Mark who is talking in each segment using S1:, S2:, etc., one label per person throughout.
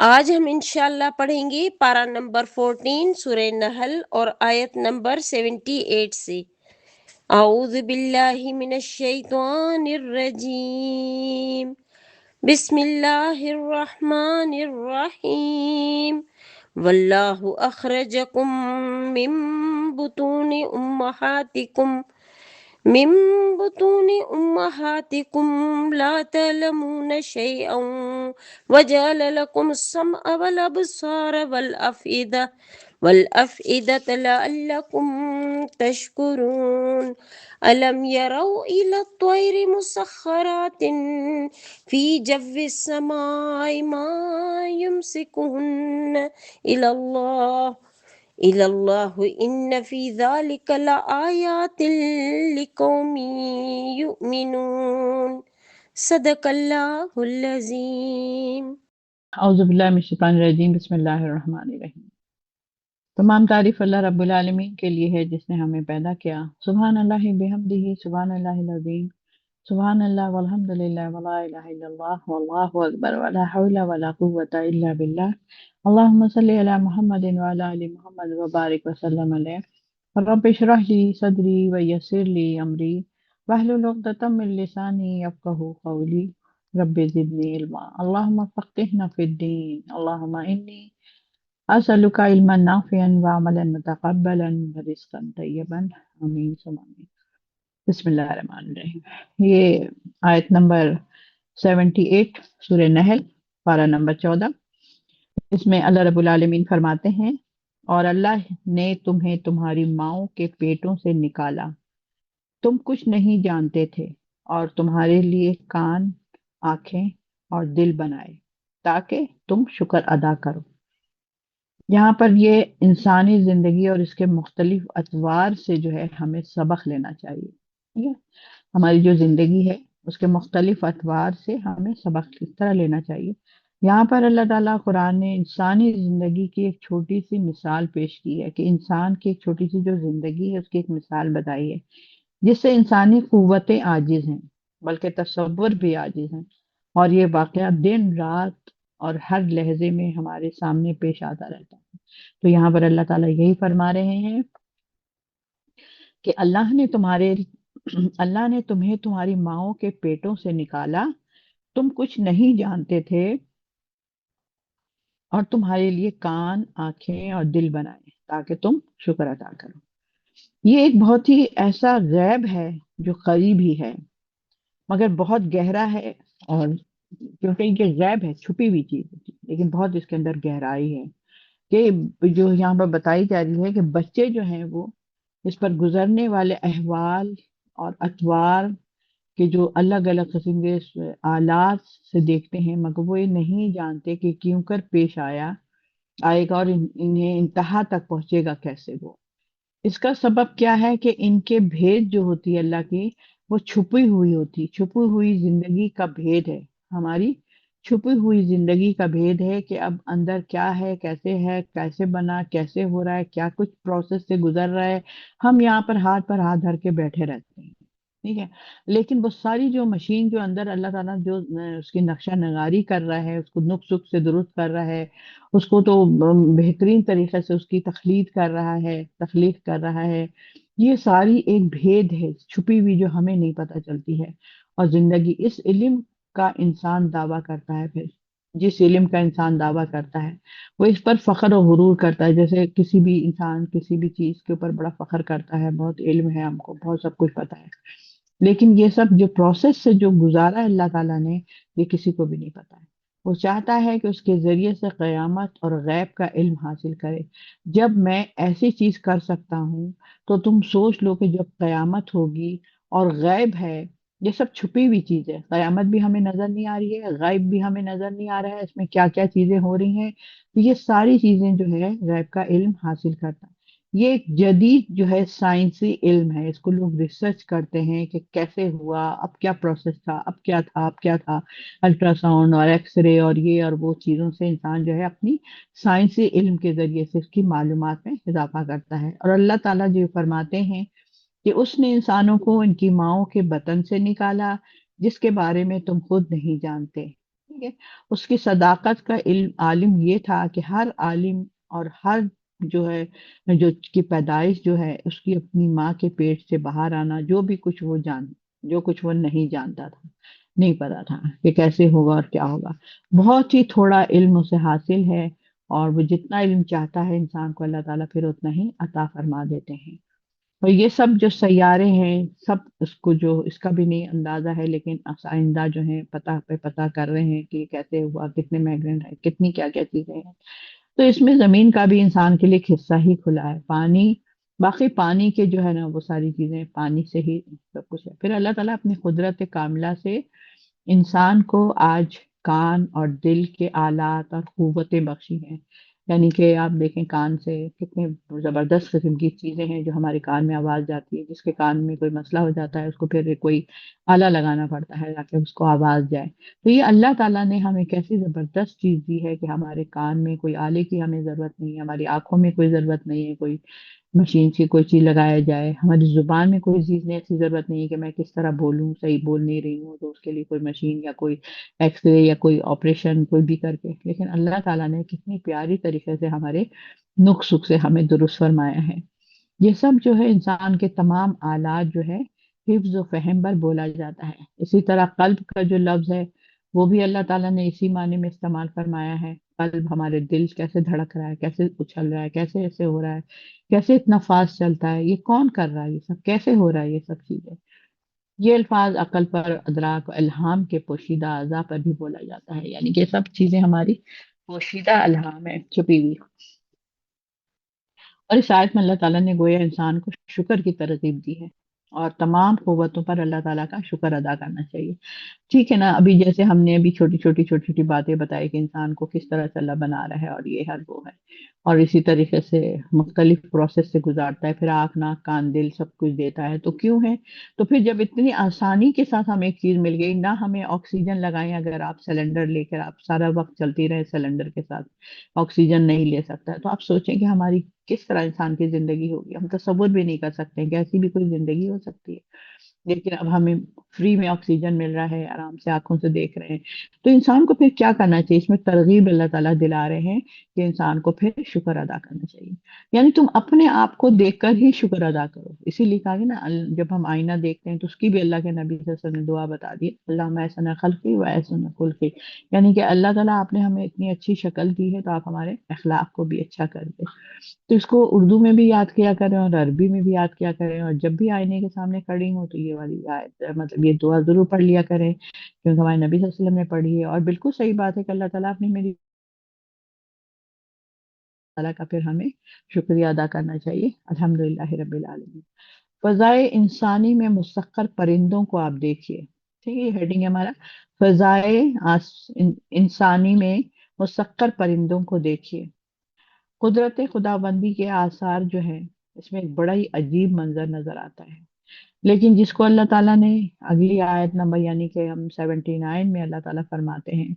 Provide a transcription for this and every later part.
S1: آج ہم انشاءاللہ پڑھیں گے پارہ نمبر 14 سورہ نحل اور آیت نمبر 78 سے۔ اعوذ باللہ من الشیطان الرجیم، بسم اللہ الرحمن الرحیم، واللہ اخرجکم من بطون امہاتکم لا تعلمون شيئا وجعل لكم السمع والأبصار والأفئدة لعلكم تشكرون ألم يروا إلى الطير مسخرات في جو السماء ما يمسكهن إلى الله إن في ذلك لآيات لقوم يؤمنون صدق اللہ العظیم۔
S2: اعوذ باللہ من الشیطان الرجیم، بسم اللہ الرحمن الرحیم۔ تمام تعریف اللہ رب العالمین کے لیے ہے جس نے ہمیں پیدا کیا۔ سبحان اللہ بحمدہ، سبحان اللہ العظیم، سبحان اللہ والحمد للہ ولا الہ الا اللہ واللہ اکبر ولا حول ولا قوۃ الا باللہ۔ اللہم صلی علی محمد وعلی آل محمد وبارک وسلم علیہ۔ رب اشرح لی صدری ویسر لی امری واحلل عقدۃ من لسانی یفقہوا قولی، رب زدنی علما، اللہم فقہنا فی الدین، اللہم انی اسألک علما نافعا وعملا متقبلا ورزقا طیبا، آمین ثم آمین۔ بسم اللہ الرحمن الرحیم۔ یہ آیت نمبر 78 سورہ نحل، پارہ نمبر 14۔ اس میں اللہ رب العالمین فرماتے ہیں، اور اللہ نے تمہیں تمہاری ماؤں کے پیٹوں سے نکالا، تم کچھ نہیں جانتے تھے، اور تمہارے لیے کان، آنکھیں اور دل بنائے تاکہ تم شکر ادا کرو۔ یہاں پر یہ انسانی زندگی اور اس کے مختلف اطوار سے جو ہے ہمیں سبق لینا چاہیے، ٹھیک ہے؟ ہماری جو زندگی ہے اس کے مختلف اطوار سے ہمیں سبق کس طرح لینا چاہیے۔ یہاں پر اللہ تعالیٰ قرآن نے انسانی زندگی کی ایک چھوٹی سی مثال پیش کی ہے، کہ انسان کی ایک چھوٹی سی جو زندگی ہے اس کی ایک مثال بتائی ہے جس سے انسانی قوتیں عاجز ہیں، بلکہ تصور بھی عاجز ہیں، اور یہ واقعہ دن رات اور ہر لہجے میں ہمارے سامنے پیش آتا رہتا ہے۔ تو یہاں پر اللہ تعالیٰ یہی فرما رہے ہیں کہ اللہ نے تمہیں تمہاری ماؤں کے پیٹوں سے نکالا، تم کچھ نہیں جانتے تھے، اور تمہارے لیے کان، آنکھیں اور دل بنائے تاکہ تم شکر ادا کرو۔ یہ ایک بہت ہی ایسا غیب ہے جو قریب ہی ہے مگر بہت گہرا ہے، اور کیونکہ یہ غیب ہے، چھپی ہوئی چیز ہے، لیکن بہت اس کے اندر گہرائی ہے، کہ جو یہاں پر بتائی جا رہی ہے کہ بچے جو ہیں وہ اس پر گزرنے والے احوال اور اطوار کہ جو الگ الگ قسم کے آلات سے دیکھتے ہیں، مگر وہ یہ نہیں جانتے کہ کیوں کر پیش آئے گا، اور انہیں انتہا تک پہنچے گا کیسے۔ وہ اس کا سبب کیا ہے کہ ان کے بھید جو ہوتی ہے اللہ کی، وہ چھپی ہوئی ہوتی، چھپی ہوئی زندگی کا بھید ہے، ہماری چھپی ہوئی زندگی کا بھید ہے، کہ اب اندر کیا ہے، کیسے بنا، کیسے ہو رہا ہے، کیا کچھ پروسیس سے گزر رہا ہے، ہم یہاں پر ہاتھ دھر کے بیٹھے رہتے ہیں، ٹھیک ہے؟ لیکن وہ ساری جو مشین جو اندر اللہ تعالیٰ جو اس کی نقشہ نگاری کر رہا ہے، اس کو نقص سے درست کر رہا ہے، اس کو تو بہترین طریقے سے اس کی تخلیق کر رہا ہے، یہ ساری ایک بھید ہے چھپی ہوئی جو ہمیں نہیں پتہ چلتی ہے۔ اور زندگی اس علم کا انسان دعویٰ کرتا ہے، پھر جس علم کا انسان دعویٰ کرتا ہے وہ اس پر فخر و غرور کرتا ہے، جیسے کسی بھی انسان کسی بھی چیز کے اوپر بڑا فخر کرتا ہے، بہت علم ہے ہم کو، بہت سب کچھ پتہ ہے، لیکن یہ سب جو پروسیس سے جو گزارا ہے اللہ تعالیٰ نے، یہ کسی کو بھی نہیں پتا ہے۔ وہ چاہتا ہے کہ اس کے ذریعے سے قیامت اور غیب کا علم حاصل کرے۔ جب میں ایسی چیز کر سکتا ہوں تو تم سوچ لو کہ جب قیامت ہوگی اور غیب ہے، یہ سب چھپی ہوئی چیز ہے، قیامت بھی ہمیں نظر نہیں آ رہی ہے، غیب بھی ہمیں نظر نہیں آ رہا ہے، اس میں کیا کیا چیزیں ہو رہی ہیں، تو یہ ساری چیزیں جو ہے غیب کا علم حاصل کرتا ہے۔ یہ ایک جدید جو ہے سائنسی علم ہے، اس کو لوگ ریسرچ کرتے ہیں کہ کیسے ہوا، اب کیا پروسیس تھا، اب کیا تھا، الٹرا ساؤنڈ اور ایکس رے اور یہ اور وہ چیزوں سے انسان جو ہے اپنی سائنسی علم کے ذریعے سے اس کی معلومات میں اضافہ کرتا ہے۔ اور اللہ تعالیٰ جو فرماتے ہیں کہ اس نے انسانوں کو ان کی ماؤں کے بطن سے نکالا جس کے بارے میں تم خود نہیں جانتے، ٹھیک ہے، اس کی صداقت کا علم عالم یہ تھا کہ ہر عالم اور ہر جو ہے جو کی پیدائش جو ہے اس کی اپنی ماں کے پیٹ سے باہر آنا، جو کچھ وہ نہیں جانتا تھا، نہیں پتا تھا کہ کیسے ہوگا اور کیا ہوگا، بہت ہی تھوڑا علم اسے حاصل ہے، اور وہ جتنا علم چاہتا ہے انسان کو اللہ تعالیٰ پھر اتنا ہی عطا فرما دیتے ہیں۔ اور یہ سب جو سیارے ہیں سب اس کو جو اس کا بھی نہیں اندازہ ہے، لیکن آئندہ جو ہیں پتہ پہ پتہ کر رہے ہیں کہ یہ کیسے ہوا، کتنے میگنیٹ ہے، کتنی کیا کیا چیزیں ہیں۔ تو اس میں زمین کا بھی انسان کے لیے ایک حصہ ہی کھلا ہے، پانی، باقی پانی کے جو ہے نا وہ ساری چیزیں پانی سے ہی سب کچھ ہے۔ پھر اللہ تعالیٰ اپنی قدرت کاملہ سے انسان کو آج کان اور دل کے آلات اور قوتیں بخشی ہیں، یعنی کہ آپ دیکھیں کان سے کتنے زبردست قسم کی چیزیں ہیں جو ہمارے کان میں آواز جاتی ہے، جس کے کان میں کوئی مسئلہ ہو جاتا ہے اس کو پھر کوئی آلہ لگانا پڑتا ہے تاکہ اس کو آواز جائے۔ تو یہ اللہ تعالیٰ نے ہمیں کیسی زبردست چیز دی ہے کہ ہمارے کان میں کوئی آلے کی ہمیں ضرورت نہیں ہے، ہماری آنکھوں میں کوئی ضرورت نہیں ہے کوئی مشین سے کوئی چیز لگایا جائے، ہماری زبان میں کوئی چیز نہیں، ایسی ضرورت نہیں ہے کہ میں کس طرح بولوں، صحیح بول نہیں رہی ہوں تو اس کے لیے کوئی مشین یا کوئی ایکس رے یا کوئی آپریشن کوئی بھی کر کے، لیکن اللہ تعالیٰ نے کتنی پیاری طریقے سے ہمارے نک سک سے ہمیں درست فرمایا ہے۔ یہ سب جو ہے انسان کے تمام آلات جو ہے حفظ و فہم پر بولا جاتا ہے۔ اسی طرح قلب کا جو لفظ ہے وہ بھی اللہ تعالیٰ نے اسی معنی میں استعمال فرمایا ہے۔ قلب، ہمارے دل کیسے دھڑک رہا ہے، کیسے اچھل رہا ہے، کیسے ایسے ہو رہا ہے، کیسے اتنا فاسٹ چلتا ہے، یہ کون کر رہا ہے، یہ سب کیسے ہو رہا ہے، یہ سب چیزیں، یہ الفاظ عقل پر، ادراک و الہام کے پوشیدہ اعضاء پر بھی بولا جاتا ہے، یعنی کہ یہ سب چیزیں ہماری پوشیدہ الہام ہے، چھپی ہوئی۔ اور اس آیت میں اللہ تعالیٰ نے گویا انسان کو شکر کی ترغیب دی ہے، اور تمام قوتوں پر اللہ تعالیٰ کا شکر ادا کرنا چاہیے۔ ٹھیک ہے نا، ابھی جیسے ہم نے ابھی چھوٹی چھوٹی باتیں بتائی کہ انسان کو کس طرح سے اللہ بنا رہا ہے اور یہ ہے وہ ہے، اور اسی طریقے سے مختلف پروسیس سے گزارتا ہے، پھر آنکھ ناک کان دل سب کچھ دیتا ہے، تو کیوں ہے؟ تو پھر جب اتنی آسانی کے ساتھ ہمیں ایک چیز مل گئی، نہ ہمیں آکسیجن لگائیں، اگر آپ سلنڈر لے کر آپ سارا وقت چلتی رہے سلنڈر کے ساتھ، آکسیجن نہیں لے سکتا ہے، تو آپ سوچیں کہ ہماری کس طرح انسان کی زندگی ہوگی، ہم تصور بھی نہیں کر سکتے ہیں کہ ایسی بھی کوئی زندگی ہو سکتی ہے۔ لیکن اب ہمیں فری میں آکسیجن مل رہا ہے، آرام سے آنکھوں سے دیکھ رہے ہیں، تو انسان کو پھر کیا کرنا چاہیے؟ اس میں ترغیب اللہ تعالیٰ دلا رہے ہیں کہ انسان کو پھر شکر ادا کرنا چاہیے، یعنی تم اپنے آپ کو دیکھ کر ہی شکر ادا کرو۔ اسی لیے کہا گیا نا، جب ہم آئینہ دیکھتے ہیں تو اس کی بھی اللہ کے نبی صلی اللہ علیہ وسلم نے دعا بتا دی، اللہم احسن خلقی و احسن خلقی، یعنی کہ اللہ تعالیٰ آپ نے ہمیں اتنی اچھی شکل دی ہے تو آپ ہمارے اخلاق کو بھی اچھا کر دیں۔ تو اس کو اردو میں بھی یاد کیا کریں اور عربی میں بھی یاد کیا کریں، اور جب بھی آئینے کے سامنے کھڑی ہوں تو یہ والی آیت مطلب یہ دعا ضرور پڑھ لیا کریں، کیونکہ ہمارے نبی صلی اللہ علیہ وسلم نے پڑھی ہے، اور بالکل صحیح بات ہے کہ اللہ تعالیٰ نے میری تعالیٰ کا پھر ہمیں شکریہ ادا کرنا چاہیے۔ الحمدللہ رب العالمین۔ فضائے انسانی میں مسخر پرندوں کو آپ دیکھیے، ٹھیک ہے، یہ ہیڈنگ ہے ہمارا، فضائے انسانی میں مسخر پرندوں کو دیکھیے۔ قدرت خداوندی کے آثار جو ہیں اس میں ایک بڑا ہی عجیب منظر نظر آتا ہے، لیکن جس کو اللہ تعالیٰ نے اگلی آیت نمبر یعنی کہ ہم 79 میں اللہ تعالیٰ فرماتے ہیں،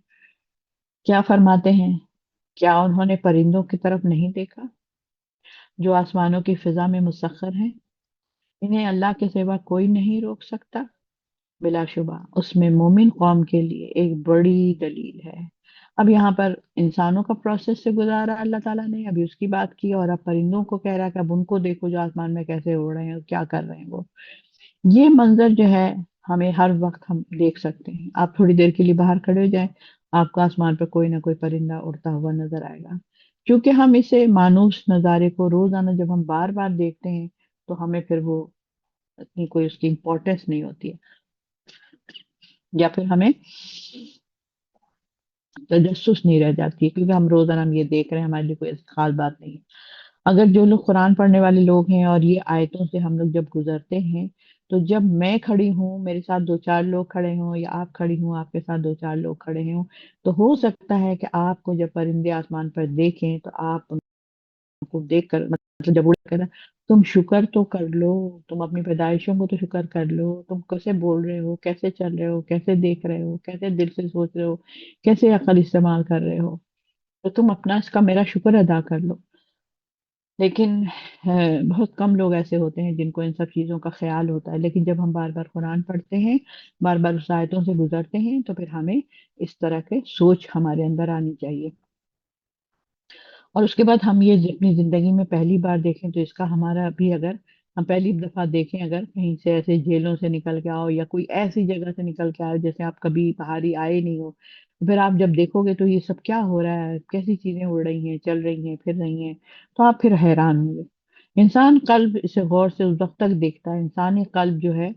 S2: کیا فرماتے ہیں؟ کیا انہوں نے پرندوں کی طرف نہیں دیکھا جو آسمانوں کی فضا میں مسخر ہیں؟ انہیں اللہ کے سوا کوئی نہیں روک سکتا، بلا شبہ اس میں مومن قوم کے لیے ایک بڑی دلیل ہے۔ اب یہاں پر انسانوں کا پروسیس سے گزارا اللہ تعالیٰ نے، ابھی اس کی بات کی، اور اب پرندوں کو کہہ رہا ہے کہ اب ان کو دیکھو جو آسمان میں کیسے اڑ رہے ہیں اور کیا کر رہے ہیں وہ۔ یہ منظر جو ہے ہمیں ہر وقت ہم دیکھ سکتے ہیں، آپ تھوڑی دیر کے لیے باہر کھڑے ہو جائیں، آپ کو آسمان پہ کوئی نہ کوئی پرندہ اڑتا ہوا نظر آئے گا، کیونکہ ہم اسے مانوس نظارے کو روزانہ جب ہم بار بار دیکھتے ہیں تو ہمیں پھر وہ اتنی کوئی اس کی امپورٹینس نہیں ہوتی ہے، یا پھر ہمیں تجسس نہیں رہ جاتی ہے، کیونکہ ہم روزانہ ہم یہ دیکھ رہے ہیں، ہمارے لیے کوئی ایسی خاص بات نہیں ہے۔ اگر جو لوگ قرآن پڑھنے والے لوگ ہیں اور یہ آیتوں سے ہم لوگ جب گزرتے ہیں، تو جب میں کھڑی ہوں، میرے ساتھ دو چار لوگ کھڑے ہوں، یا آپ کھڑی ہوں آپ کے ساتھ دو چار لوگ کھڑے ہوں، تو ہو سکتا ہے کہ آپ کو جب پرندے آسمان پر دیکھیں تو آپ ان کو دیکھ کر مطلب جب اڑ کر تم شکر تو کر لو، تم اپنی پیدائشوں کو تو شکر کر لو، تم کیسے بول رہے ہو، کیسے چل رہے ہو، کیسے دیکھ رہے ہو، کیسے دل سے سوچ رہے ہو، کیسے عقل استعمال کر رہے ہو، تو تم اپنا اس کا میرا شکر ادا کر لو۔ لیکن بہت کم لوگ ایسے ہوتے ہیں جن کو ان سب چیزوں کا خیال ہوتا ہے، لیکن جب ہم بار بار قرآن پڑھتے ہیں، بار بار اس آیتوں سے گزرتے ہیں، تو پھر ہمیں اس طرح کے سوچ ہمارے اندر آنی چاہیے۔ اور اس کے بعد ہم یہ اپنی زندگی میں پہلی بار دیکھیں تو اس کا ہمارا بھی، اگر ہم پہلی دفعہ دیکھیں، اگر کہیں سے ایسے جیلوں سے نکل کے آؤ یا کوئی ایسی جگہ سے نکل کے آؤ جیسے آپ کبھی پہاڑی آئے نہیں ہو، پھر آپ جب دیکھو گے تو یہ سب کیا ہو رہا ہے، کیسی چیزیں اڑ رہی ہیں، چل رہی ہیں، پھر رہی ہیں، تو آپ پھر حیران ہوں گے۔ انسان قلب اسے غور سے اس وقت تک دیکھتا ہے، انسانی قلب جو ہے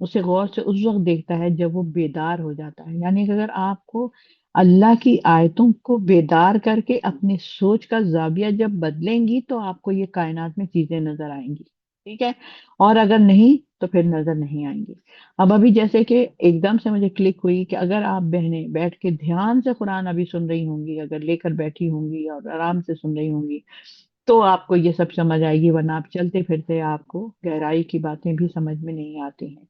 S2: اسے غور سے اس وقت دیکھتا ہے جب وہ بیدار ہو جاتا ہے، یعنی کہ اگر آپ کو اللہ کی آیتوں کو بیدار کر کے اپنی سوچ کا زاویہ جب بدلیں گی تو آپ کو یہ کائنات میں چیزیں نظر آئیں گی، ٹھیک ہے؟ اور اگر نہیں تو پھر نظر نہیں آئیں گی۔ اب ابھی جیسے کہ ایک دم سے مجھے کلک ہوئی کہ اگر آپ بہنیں بیٹھ کے دھیان سے قرآن ابھی سن رہی ہوں گی، اگر لے کر بیٹھی ہوں گی اور آرام سے سن رہی ہوں گی، تو آپ کو یہ سب سمجھ آئے گی، ورنہ آپ چلتے پھرتے آپ کو گہرائی کی باتیں بھی سمجھ میں نہیں آتی ہیں۔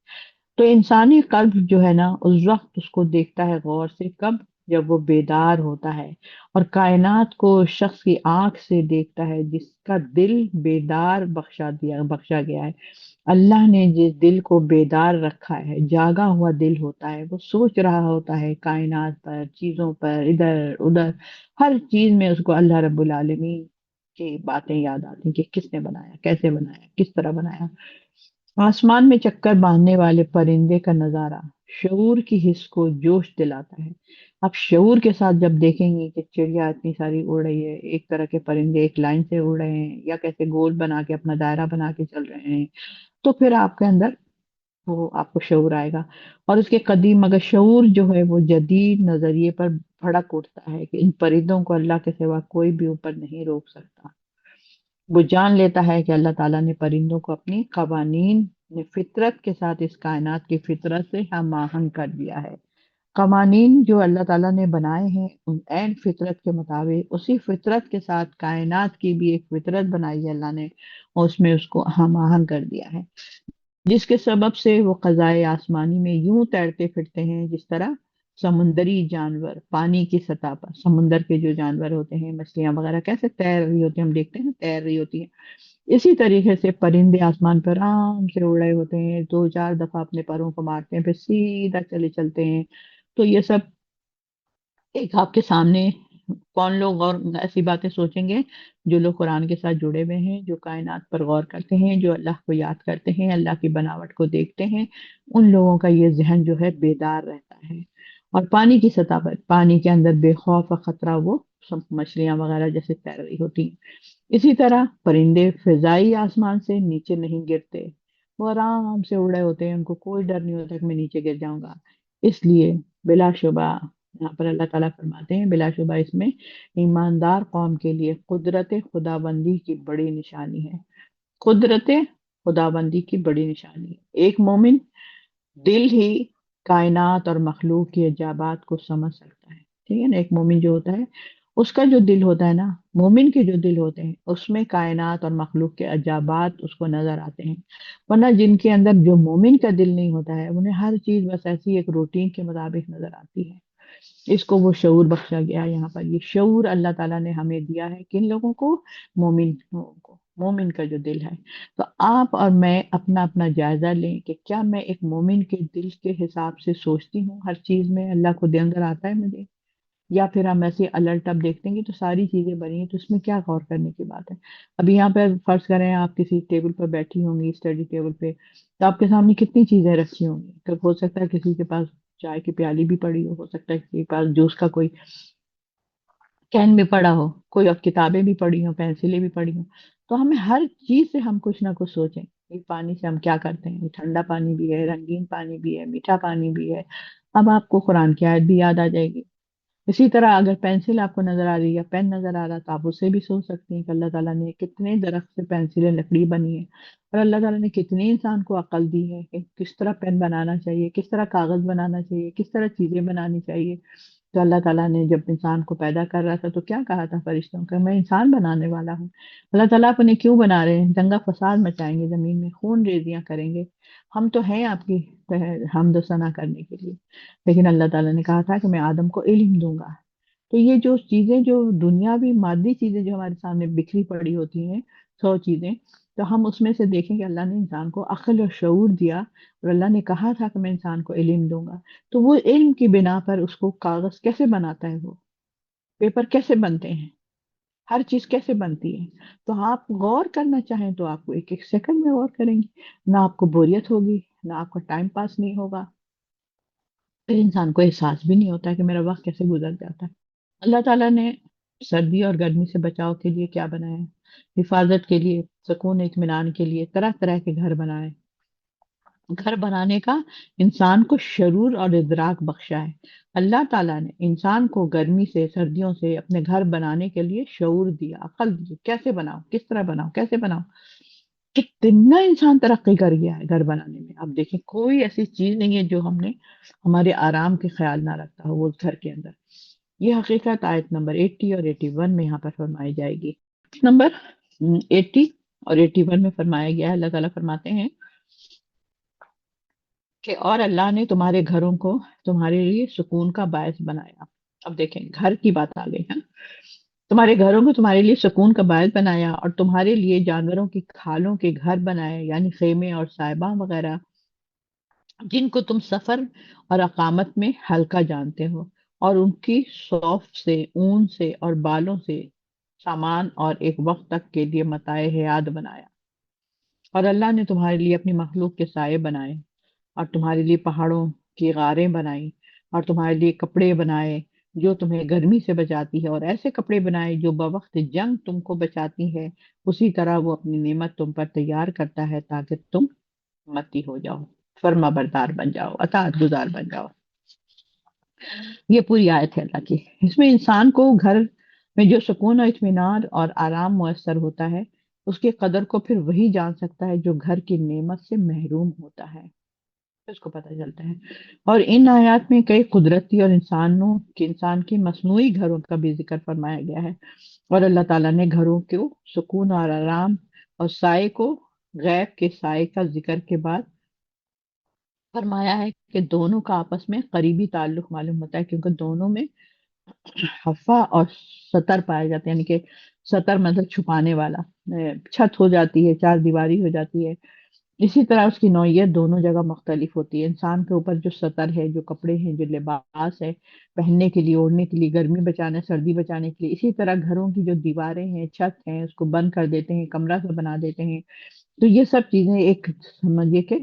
S2: تو انسانی قلب جو ہے نا اس وقت اس کو دیکھتا ہے غور سے، کب؟ جب وہ بیدار ہوتا ہے اور کائنات کو شخص کی آنکھ سے دیکھتا ہے جس کا دل بیدار بخشا گیا ہے۔ اللہ نے جس دل کو بیدار رکھا ہے، جاگا ہوا دل ہوتا ہے، وہ سوچ رہا ہوتا ہے کائنات پر، چیزوں پر، ادھر ادھر، ہر چیز میں اس کو اللہ رب العالمین کی باتیں یاد آتی ہیں کہ کس نے بنایا، کیسے بنایا، کس طرح بنایا۔ آسمان میں چکر باندھنے والے پرندے کا نظارہ شعور کی حس کو جوش دلاتا ہے۔ آپ شعور کے ساتھ جب دیکھیں گے کہ چڑیا اتنی ساری اڑ رہی ہے، ایک طرح کے پرندے ایک لائن سے اڑ رہے ہیں یا کیسے گول بنا کے اپنا دائرہ بنا کے چل رہے ہیں، تو پھر آپ کے اندر وہ آپ کو شعور آئے گا۔ اور اس کے قدیم مگر شعور جو ہے وہ جدید نظریے پر بھڑک اٹھتا ہے کہ ان پرندوں کو اللہ کے سوا کوئی بھی اوپر نہیں روک سکتا۔ وہ جان لیتا ہے کہ اللہ تعالیٰ نے پرندوں کو اپنی قوانین نے فطرت کے ساتھ اس کائنات کی فطرت سے ہم آہنگ کر دیا ہے۔ قوانین جو اللہ تعالیٰ نے بنائے ہیں ان عین فطرت کے مطابق، اسی فطرت کے ساتھ کائنات کی بھی ایک فطرت بنائی ہے اللہ نے، اور اس میں اس کو ہم آہنگ کر دیا ہے، جس کے سبب سے وہ قضائے آسمانی میں یوں تیرتے پھرتے ہیں جس طرح سمندری جانور پانی کی سطح پر، سمندر کے جو جانور ہوتے ہیں، مچھلیاں وغیرہ کیسے تیر رہی ہوتی ہیں، ہم دیکھتے ہیں تیر رہی ہوتی ہیں، اسی طریقے سے پرندے آسمان پر آرام سے اڑ رہے ہوتے ہیں، دو چار دفعہ اپنے پروں کو مارتے ہیں، پھر سیدھا چلے چلتے ہیں۔ تو یہ سب ایک آپ کے سامنے، کون لوگ اور ایسی باتیں سوچیں گے؟ جو لوگ قرآن کے ساتھ جڑے ہوئے ہیں، جو کائنات پر غور کرتے ہیں، جو اللہ کو یاد کرتے ہیں، اللہ کی بناوٹ کو دیکھتے ہیں، ان لوگوں کا یہ ذہن جو ہے بیدار رہتا ہے۔ اور پانی کی سطح پر، پانی کے اندر بے خوف اور خطرہ وہ سب مچھلیاں وغیرہ جیسے تیر رہی ہوتی ہیں۔ اسی طرح پرندے فضائی آسمان سے نیچے نہیں گرتے، وہ آرام سے اڑے ہوتے ہیں، ان کو کوئی ڈر نہیں ہوتا کہ میں نیچے گر جاؤں گا۔ اس لیے بلا شبہ یہاں پر اللہ تعالیٰ فرماتے ہیں، بلا شبہ اس میں ایماندار قوم کے لیے قدرت خداوندی کی بڑی نشانی ہے۔ قدرت خداوندی کی بڑی نشانی ہے۔ ایک مومن دل ہی کائنات اور مخلوق کی عجائبات کو سمجھ سکتا ہے، ٹھیک ہے نا؟ ایک مومن جو ہوتا ہے اس کا جو دل ہوتا ہے نا، مومن کے جو دل ہوتے ہیں اس میں کائنات اور مخلوق کے عجائبات اس کو نظر آتے ہیں، ورنہ جن کے اندر جو مومن کا دل نہیں ہوتا ہے انہیں ہر چیز بس ایسی ایک روٹین کے مطابق نظر آتی ہے۔ اس کو وہ شعور بخشا گیا ہے یہاں پر، یہ شعور اللہ تعالیٰ نے ہمیں دیا ہے کن لوگوں کو؟ مومن لوگوں کو، مومن کا جو دل ہے۔ تو آپ اور میں اپنا اپنا جائزہ لیں کہ کیا میں ایک مومن کے دل کے حساب سے سوچتی ہوں ہر چیز میں؟ اللہ کو دے اندر آتا ہے مجھے؟ یا پھر ہم ایسے الرٹ اب دیکھتے ہیں کہ تو ساری چیزیں بنی ہیں تو اس میں کیا غور کرنے کی بات ہے؟ ابھی یہاں پہ فرض کریں آپ کسی ٹیبل پر بیٹھی ہوں گی، اسٹڈی ٹیبل پہ، تو آپ کے سامنے کتنی چیزیں رکھی ہوں گی، تو ہو سکتا ہے کسی کے پاس چائے کی پیالی بھی پڑی ہو سکتا ہے کسی کے پاس جوس کا کوئی کین بھی پڑا ہو، کوئی اور کتابیں بھی پڑھی ہوں، پینسلیں بھی پڑھی ہوں۔ تو ہمیں ہر چیز سے ہم کچھ نہ کچھ سوچیں، یہ پانی سے ہم کیا کرتے ہیں؟ یہ ٹھنڈا پانی بھی ہے، رنگین پانی بھی ہے، میٹھا پانی بھی ہے۔ اب آپ کو قرآن کی آیت بھی یاد آ جائے گی۔ اسی طرح اگر پینسل آپ کو نظر آ رہی ہے یا پین نظر آ رہا تو آپ اسے بھی سوچ سکتے ہیں کہ اللہ تعالیٰ نے کتنے درخت سے پینسلیں لکڑی بنی ہے، اور اللہ تعالیٰ نے کتنے انسان کو عقل دی ہے کہ کس طرح پین بنانا چاہیے، کس طرح کاغذ بنانا چاہیے، کس طرح چیزیں بنانی چاہیے۔ تو اللہ تعالیٰ نے جب انسان کو پیدا کر رہا تھا تو کیا کہا تھا فرشتوں کا؟ میں انسان بنانے والا ہوں۔ اللہ تعالیٰ اپنے کیوں بنا رہے ہیں؟ دنگا فساد مچائیں گے زمین میں، خون ریزیاں کریں گے؟ ہم تو ہیں آپ کی حمد و ثنا کرنے کے لیے، لیکن اللہ تعالیٰ نے کہا تھا کہ میں آدم کو علم دوں گا، تو یہ جو چیزیں، جو دنیاوی مادی چیزیں جو ہمارے سامنے بکھری پڑی ہوتی ہیں، 100 چیزیں، تو ہم اس میں سے دیکھیں کہ اللہ نے انسان کو عقل اور شعور دیا، اور اللہ نے کہا تھا کہ میں انسان کو علم دوں گا، تو وہ علم کی بنا پر اس کو کاغذ کیسے بناتا ہے، وہ پیپر کیسے بنتے ہیں، ہر چیز کیسے بنتی ہے. تو آپ غور کرنا چاہیں تو آپ کو ایک ایک سیکنڈ میں غور کریں گے، نہ آپ کو بوریت ہوگی، نہ آپ کا ٹائم پاس نہیں ہوگا، پھر انسان کو احساس بھی نہیں ہوتا ہے کہ میرا وقت کیسے گزر جاتا ہے. اللہ تعالیٰ نے سردی اور گرمی سے بچاؤ کے لیے کیا بنایا ہے؟ حفاظت کے لیے، سکون اطمینان کے لیے طرح طرح کے گھر بنائے. گھر بنانے کا انسان کو شعور اور ادراک بخشا ہے. اللہ تعالیٰ نے انسان کو گرمی سے، سردیوں سے اپنے گھر بنانے کے لیے شعور دیا، عقل دی، کیسے بناؤ، کس طرح بناؤ، کیسے بناؤ. کتنا انسان ترقی کر گیا ہے گھر بنانے میں. آپ دیکھیں کوئی ایسی چیز نہیں ہے جو ہم نے ہمارے آرام کے خیال نہ رکھتا ہو وہ گھر کے اندر. یہ حقیقت آیت نمبر 80 اور 81 میں یہاں پر فرمائی جائے گی. نمبر 80 اور 81 میں فرمایا گیا ہے، اللہ تعالیٰ فرماتے ہیں کہ اور اللہ نے تمہارے گھروں کو تمہارے لیے سکون کا باعث بنایا. اب دیکھیں گھر کی بات آ گئی ہے. تمہارے گھروں کو تمہارے لیے سکون کا باعث بنایا، اور تمہارے لیے جانوروں کی کھالوں کے گھر بنائے، یعنی خیمے اور سائباں وغیرہ، جن کو تم سفر اور اقامت میں ہلکا جانتے ہو، اور ان کی صوف سے، اون سے اور بالوں سے سامان اور ایک وقت تک کے لیے متاع حیات بنایا. اور اللہ نے تمہارے لیے اپنی مخلوق کے سائے بنائے، اور تمہارے لیے پہاڑوں کی غاریں بنائی، اور تمہارے لیے کپڑے بنائے جو تمہیں گرمی سے بچاتی ہے، اور ایسے کپڑے بنائے جو بوقت جنگ تم کو بچاتی ہے. اسی طرح وہ اپنی نعمت تم پر تیار کرتا ہے تاکہ تم متی ہو جاؤ، فرما بردار بن جاؤ، اطاعت گزار بن جاؤ. یہ پوری آیت ہے اللہ کی. اس میں انسان کو گھر میں جو سکون و اطمینان اور آرام میسر ہوتا ہے، اس کی قدر کو پھر وہی جان سکتا ہے جو گھر کی نعمت سے محروم ہوتا ہے، اس کو پتہ چلتا ہے. اور ان آیات میں کئی قدرتی اور انسان کی مصنوعی گھروں کا بھی ذکر فرمایا گیا ہے. اور اللہ تعالیٰ نے گھروں کو سکون اور آرام اور سائے کو، غیب کے سائے کا ذکر کے بعد فرمایا ہے کہ دونوں کا آپس میں قریبی تعلق معلوم ہوتا ہے، کیونکہ دونوں میں حفا اور ستر پائے جاتے ہیں. یعنی کہ ستر مطلب چھپانے والا، چھت ہو جاتی ہے، چار دیواری ہو جاتی ہے. اسی طرح اس کی نوعیت دونوں جگہ مختلف ہوتی ہے. انسان کے اوپر جو ستر ہے، جو کپڑے ہیں، جو لباس ہے پہننے کے لیے، اوڑھنے کے لیے، گرمی بچانے، سردی بچانے کے لیے، اسی طرح گھروں کی جو دیواریں ہیں، چھت ہیں، اس کو بند کر دیتے ہیں، کمرہ سا بنا دیتے ہیں. تو یہ سب چیزیں ایک سمجھیے کہ